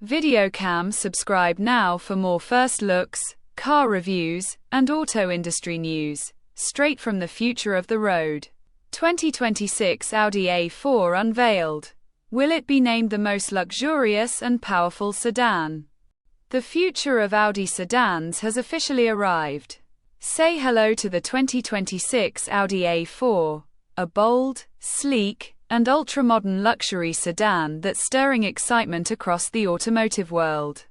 Videocam. Subscribe now for more first looks, car reviews, and auto industry news, straight from the future of the road. 2026 Audi A4 unveiled. Will it be named the most luxurious and powerful sedan? The future of Audi sedans has officially arrived. Say hello to the 2026 Audi A4, a bold, sleek, and ultra-modern luxury sedan that's stirring excitement across the automotive world.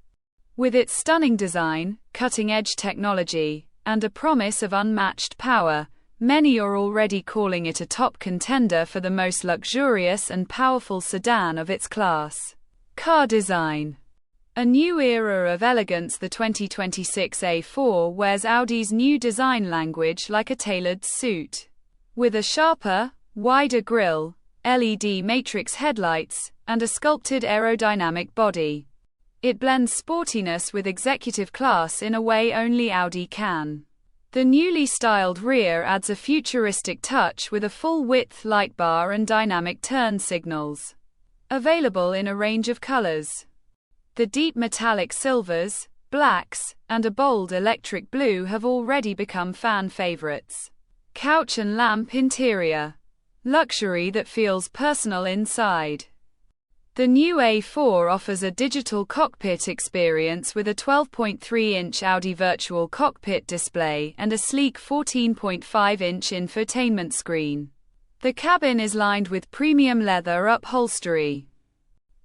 With its stunning design, cutting-edge technology, and a promise of unmatched power, many are already calling it a top contender for the most luxurious and powerful sedan of its class. Car design. A new era of elegance. The 2026 A4 wears Audi's new design language like a tailored suit. With a sharper, wider grille, LED matrix headlights, and a sculpted aerodynamic body, it blends sportiness with executive class in a way only Audi can. The newly styled rear adds a futuristic touch with a full-width light bar and dynamic turn signals. Available in a range of colors. The deep metallic silvers, blacks, and a bold electric blue have already become fan favorites. Couch and lamp interior. Luxury that feels personal inside. The new A4 offers a digital cockpit experience with a 12.3-inch Audi virtual cockpit display and a sleek 14.5-inch infotainment screen. The cabin is lined with premium leather upholstery,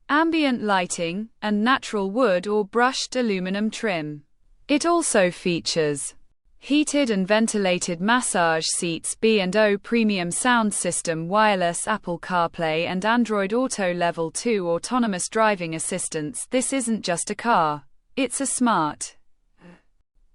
ambient lighting, and natural wood or brushed aluminum trim. It also features heated and ventilated massage seats, B&O premium sound system, wireless Apple CarPlay and Android Auto Level 2 autonomous driving assistance. This isn't just a car, it's a smart,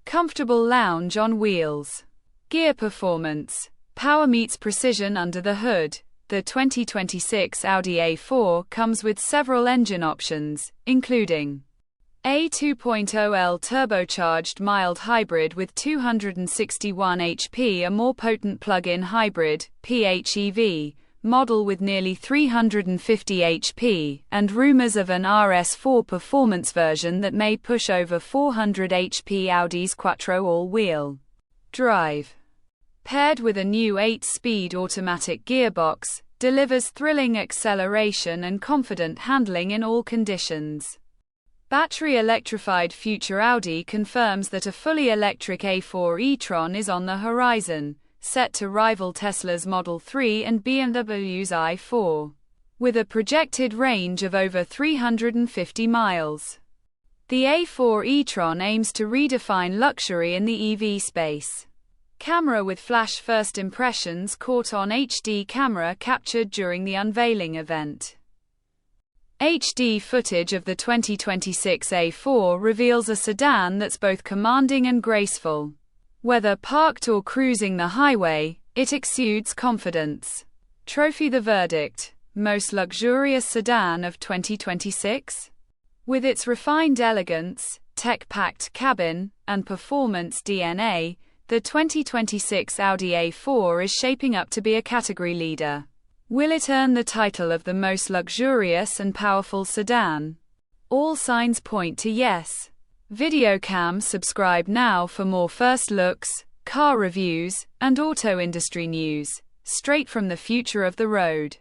comfortable lounge on wheels. Gear performance. Power meets precision under the hood. The 2026 Audi A4 comes with several engine options, including a 2.0L turbocharged mild hybrid with 261 HP, a more potent plug-in hybrid, PHEV, model with nearly 350 HP, and rumors of an RS4 performance version that may push over 400 HP. Audi's Quattro all-wheel drive, paired with a new 8-speed automatic gearbox, delivers thrilling acceleration and confident handling in all conditions. Battery electrified. Future. Audi confirms that a fully electric A4 e-tron is on the horizon, set to rival Tesla's Model 3 and BMW's i4. With a projected range of over 350 miles. The A4 e-tron aims to redefine luxury in the EV space. Camera with flash. First impressions caught on HD camera captured during the unveiling event. HD footage of the 2026 A4 reveals a sedan that's both commanding and graceful. Whether parked or cruising the highway, it exudes confidence. Trophy. The verdict: most luxurious sedan of 2026? With its refined elegance, tech-packed cabin, and performance DNA, the 2026 Audi A4 is shaping up to be a category leader. Will it earn the title of the most luxurious and powerful sedan? All signs point to yes. Videocam. Subscribe now for more first looks, car reviews, and auto industry news, straight from the future of the road.